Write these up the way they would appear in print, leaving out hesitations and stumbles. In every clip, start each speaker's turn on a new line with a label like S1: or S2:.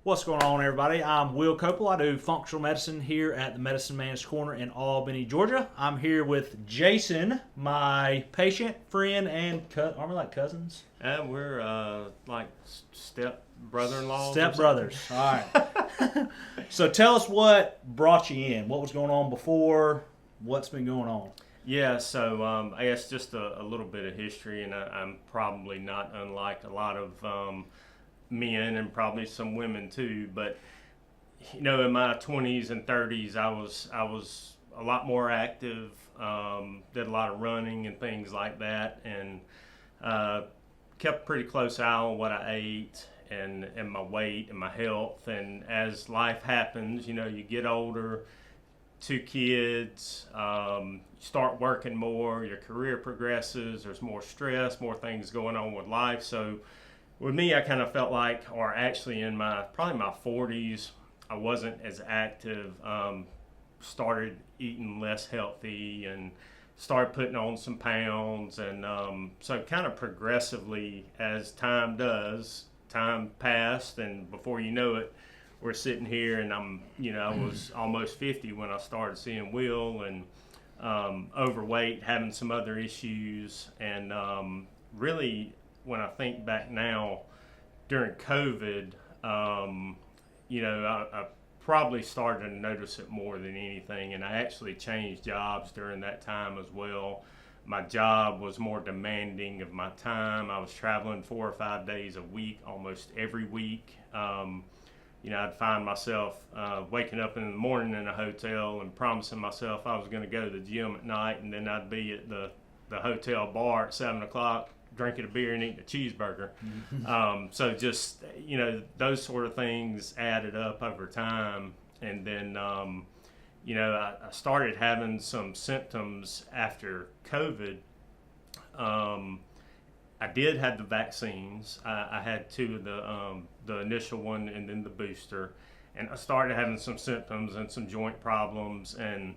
S1: What's going on, everybody? I'm Will Koopal. I do functional medicine here at the Medicine Man's Corner in Albany, Georgia. I'm here with Jason, my patient, friend, and aren't we like cousins?
S2: We're like step brother-in-law.
S1: Step brothers. All right. So tell us what brought you in. What was going on before? What's been going on?
S2: Yeah, so I guess just a little bit of history, and I'm probably not unlike a lot of men and probably some women too. But you know, in my 20s and 30s, I was a lot more active. Did a lot of running and things like that, and kept a pretty close eye on what I ate and my weight and my health. And as life happens, you know, you get older, 2 kids, you start working more, your career progresses, there's more stress, more things going on with life. So with me, I kind of felt like, or actually in probably my 40s, I wasn't as active, started eating less healthy and started putting on some pounds. And so kind of progressively, as time passed, and before you know it, we're sitting here, and I was almost 50 when I started seeing Will, and overweight, having some other issues. And really, when I think back now, during COVID, I probably started to notice it more than anything, and I actually changed jobs during that time as well. My job was more demanding of my time. I was traveling 4 or 5 days a week, almost every week. I'd find myself waking up in the morning in a hotel and promising myself I was going to go to the gym at night, and then I'd be at the hotel bar at 7 o'clock drinking a beer and eating a cheeseburger. So just, those sort of things added up over time. And then, I started having some symptoms after COVID. I did have the vaccines. I had 2 of the initial one and then the booster. And I started having some symptoms and some joint problems. And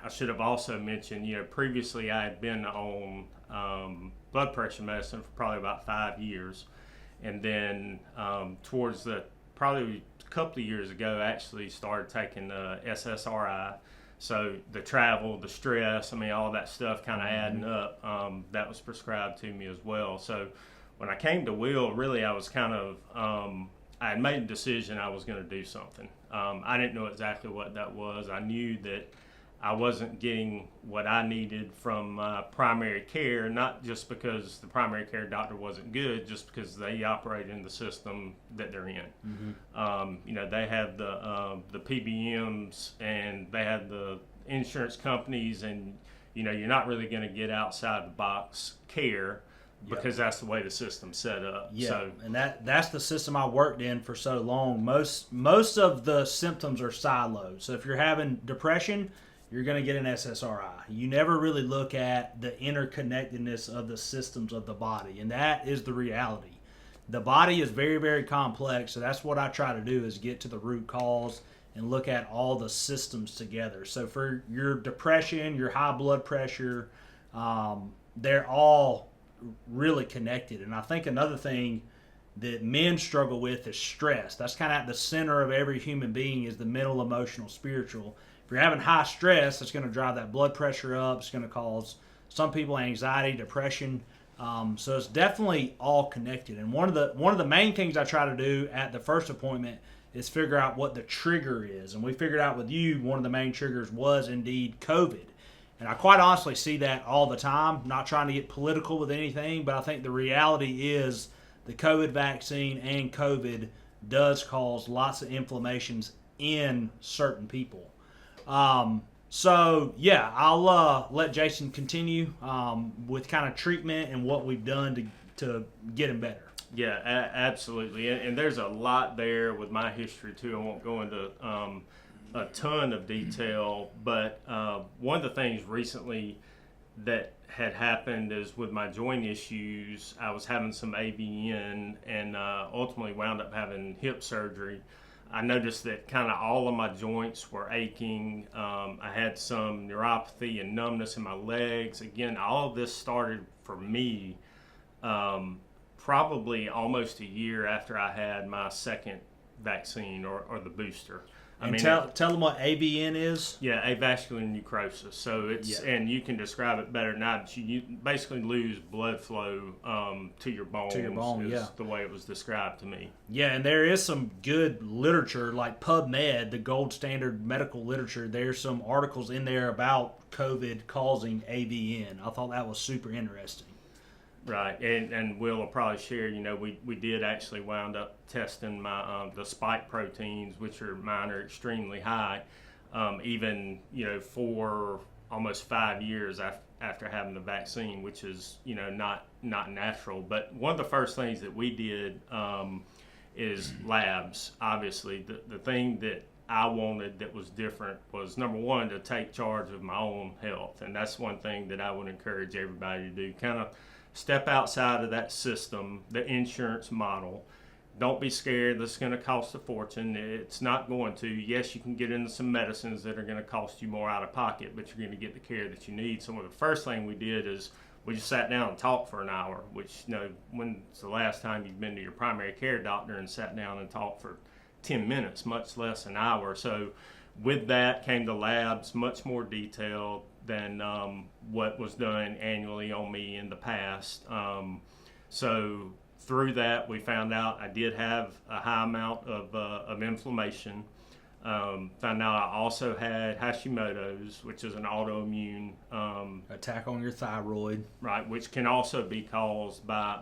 S2: I should have also mentioned, previously I had been on blood pressure medicine for probably about 5 years. And then towards probably a couple of years ago, I actually started taking SSRI. So the travel, the stress, all that stuff kind of adding up, that was prescribed to me as well. So when I came to Will, really I was kind of, I had made a decision I was going to do something. I didn't know exactly what that was. I knew that I wasn't getting what I needed from primary care, not just because the primary care doctor wasn't good, just because they operate in the system that they're in. They have the PBMs, and they have the insurance companies, and you're not really going to get outside the box care because that's the way the system's set up.
S1: Yeah,
S2: so,
S1: and that's the system I worked in for so long. Most of the symptoms are siloed. So if you're having depression, you're going to get an SSRI. You never really look at the interconnectedness of the systems of the body, and that is the reality. The body is very, very complex, so that's what I try to do, is get to the root cause and look at all the systems together. So for your depression, your high blood pressure, they're all really connected. And I think another thing that men struggle with is stress. That's kind of at the center of every human being, is the mental, emotional, spiritual. If you're having high stress, it's going to drive that blood pressure up. It's going to cause some people anxiety, depression. So it's definitely all connected. And one of the main things I try to do at the first appointment is figure out what the trigger is. And we figured out with you, one of the main triggers was indeed COVID. And I quite honestly see that all the time. Not trying to get political with anything, but I think the reality is the COVID vaccine and COVID does cause lots of inflammations in certain people. So yeah, I'll let Jason continue with kind of treatment and what we've done to get him better.
S2: Yeah, absolutely. And there's a lot there with my history too. I won't go into a ton of detail, but one of the things recently that had happened is with my joint issues, I was having some AVN and ultimately wound up having hip surgery. I noticed that kind of all of my joints were aching. I had some neuropathy and numbness in my legs. Again, all of this started for me probably almost a year after I had my second vaccine or the booster.
S1: And tell them what AVN is.
S2: Yeah, avascular necrosis. So it's and you can describe it better than I. But you basically lose blood flow to your bones.
S1: To your bone,
S2: is the way it was described to me.
S1: Yeah, and there is some good literature like PubMed, the gold standard medical literature. There's some articles in there about COVID causing AVN. I thought that was super interesting.
S2: Right, and Will probably share. We did actually wound up testing my the spike proteins, which mine are extremely high, even for almost 5 years after having the vaccine, which is not natural. But one of the first things that we did is labs. Obviously, the thing that I wanted that was different was, number one, to take charge of my own health, and that's one thing that I would encourage everybody to do. Kind of step outside of that system, the insurance model. Don't be scared. This is going to cost a fortune. It's not going to. Yes, you can get into some medicines that are going to cost you more out of pocket, but you're going to get the care that you need. So the first thing we did is we just sat down and talked for an hour, which, when's the last time you've been to your primary care doctor and sat down and talked for 10 minutes, much less an hour? So with that came the labs, much more detailed than what was done annually on me in the past. So through that, we found out I did have a high amount of inflammation. Found out I also had Hashimoto's, which is an autoimmune
S1: attack on your thyroid.
S2: Right, which can also be caused by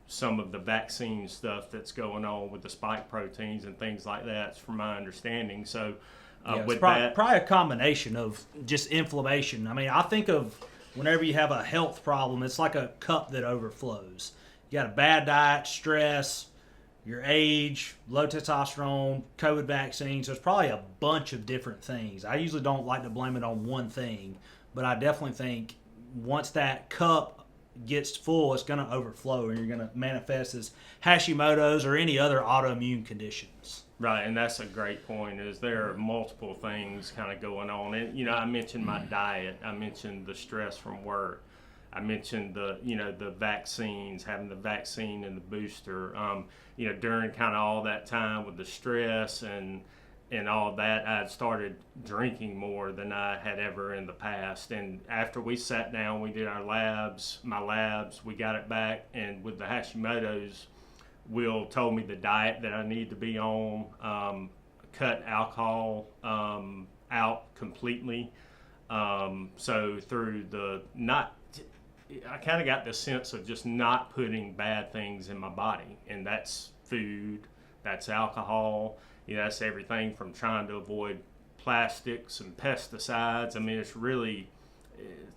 S2: some of the vaccine stuff that's going on with the spike proteins and things like that, from my understanding. So with
S1: probably a combination of just inflammation. I mean, I think of whenever you have a health problem, it's like a cup that overflows. You got a bad diet, stress, your age, low testosterone, COVID vaccines. There's probably a bunch of different things. I usually don't like to blame it on one thing, but I definitely think once that cup gets full, it's going to overflow, and you're going to manifest as Hashimoto's or any other autoimmune conditions.
S2: Right, and that's a great point. Is there are multiple things kind of going on, and I mentioned my diet. I mentioned the stress from work. I mentioned the vaccines, having the vaccine and the booster. During kind of all that time with the stress and all that, I had started drinking more than I had ever in the past. And after we sat down, we did my labs, we got it back. And with the Hashimoto's, Will told me the diet that I need to be on, cut alcohol out completely. So through I kind of got the sense of just not putting bad things in my body. And that's food, that's alcohol. That's everything from trying to avoid plastics and pesticides. I mean, it's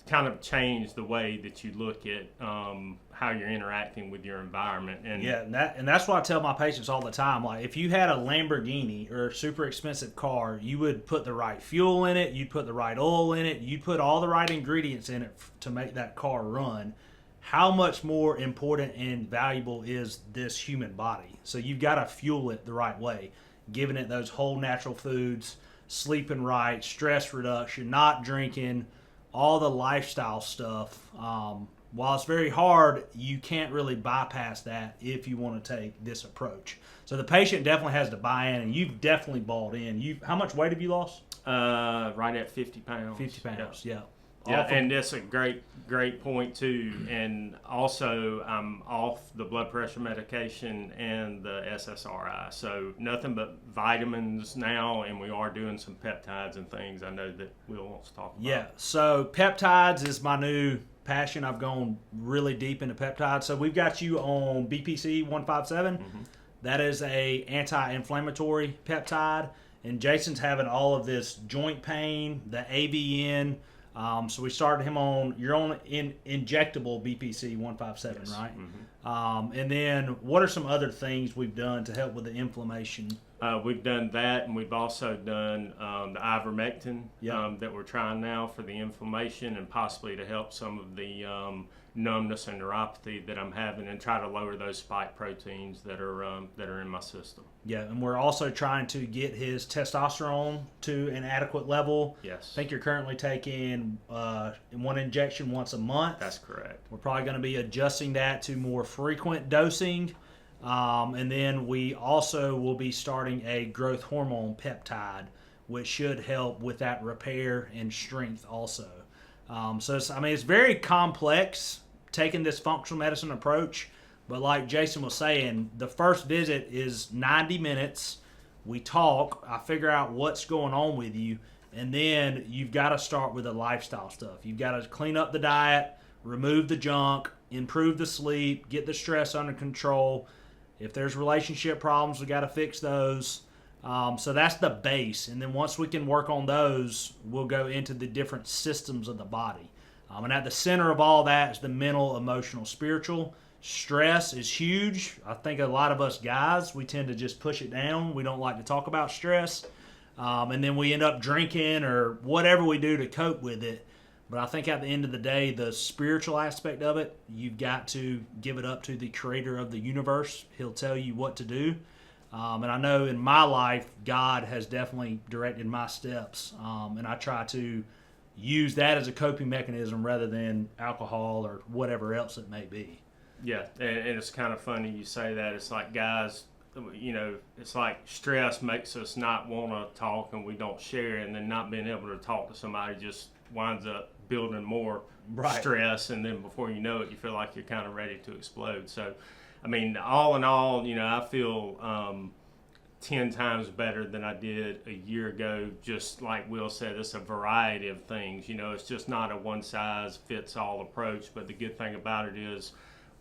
S2: kind of changed the way that you look at how you're interacting with your environment.
S1: And that's what I tell my patients all the time. Like, if you had a Lamborghini or a super expensive car, you would put the right fuel in it, you'd put the right oil in it, you'd put all the right ingredients in it to make that car run. How much more important and valuable is this human body? So you've got to fuel it the right way, giving it those whole natural foods, sleeping right, stress reduction, not drinking, all the lifestyle stuff. While it's very hard, you can't really bypass that if you want to take this approach. So the patient definitely has to buy in, and you've definitely bought in. How much weight have you lost?
S2: Right at 50 pounds.
S1: 50 pounds, yeah.
S2: Yeah, and that's a great point too. And also, I'm off the blood pressure medication and the SSRI, so nothing but vitamins now. And we are doing some peptides and things. I know that Will wants to talk about.
S1: Yeah, so peptides is my new passion. I've gone really deep into peptides. So we've got you on BPC 157. Mm-hmm. That is a anti-inflammatory peptide, and Jason's having all of this joint pain, the AVN. So we started him on, you're on injectable BPC 157, yes. Right? Mm-hmm. And then what are some other things we've done to help with the inflammation?
S2: We've done that, and we've also done the ivermectin that we're trying now for the inflammation and possibly to help some of the numbness and neuropathy that I'm having, and try to lower those spike proteins that are in my system.
S1: Yeah, and we're also trying to get his testosterone to an adequate level.
S2: Yes.
S1: I think you're currently taking one injection once a month.
S2: That's correct.
S1: We're probably going to be adjusting that to more frequent dosing. And then we also will be starting a growth hormone peptide, which should help with that repair and strength also. So it's very complex taking this functional medicine approach. But like Jason was saying, the first visit is 90 minutes. We talk. I figure out what's going on with you. And then you've got to start with the lifestyle stuff. You've got to clean up the diet, remove the junk, improve the sleep, get the stress under control. If there's relationship problems, we got to fix those. So that's the base. And then once we can work on those, we'll go into the different systems of the body. And at the center of all that is the mental, emotional, spiritual. Stress is huge. I think a lot of us guys, we tend to just push it down. We don't like to talk about stress. And then we end up drinking or whatever we do to cope with it. But I think at the end of the day, the spiritual aspect of it, you've got to give it up to the creator of the universe. He'll tell you what to do. And I know in my life, God has definitely directed my steps. And I try to use that as a coping mechanism rather than alcohol or whatever else it may be.
S2: Yeah, and it's kind of funny you say that. It's like, guys, it's like stress makes us not want to talk and we don't share, and then not being able to talk to somebody just winds up building more stress, and then before you know it, you feel like you're kind of ready to explode. So, all in all, I feel 10 times better than I did a year ago. Just like Will said, it's a variety of things. It's just not a one-size-fits-all approach, but the good thing about it is,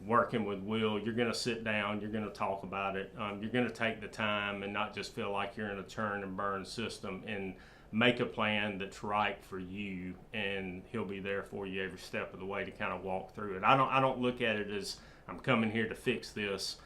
S2: working with Will, you're going to sit down, you're going to talk about it, you're going to take the time and not just feel like you're in a churn and burn system, and make a plan that's right for you, and he'll be there for you every step of the way to kind of walk through it. I don't look at it as I'm coming here to fix this.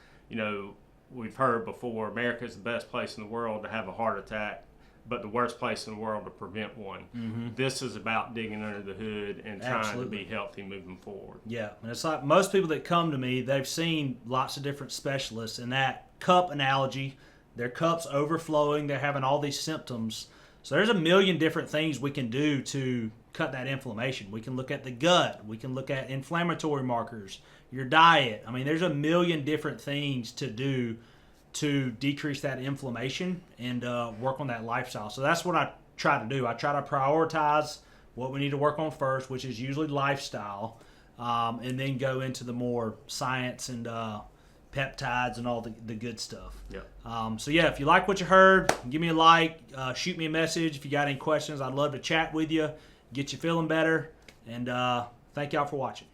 S2: We've heard before, America's the best place in the world to have a heart attack, but the worst place in the world to prevent one. Mm-hmm. This is about digging under the hood and trying to be healthy moving forward.
S1: Yeah, and it's like most people that come to me, they've seen lots of different specialists, and that cup analogy, their cup's overflowing, they're having all these symptoms. So there's a million different things we can do to cut that inflammation. We can look at the gut. We can look at inflammatory markers, your diet. There's a million different things to do to decrease that inflammation and work on that lifestyle. So that's what I try to do. I try to prioritize what we need to work on first, which is usually lifestyle, and then go into the more science and peptides and all the good stuff.
S2: Yeah.
S1: So yeah, if you like what you heard, give me a like, shoot me a message. If you got any questions, I'd love to chat with you, get you feeling better, and thank y'all for watching.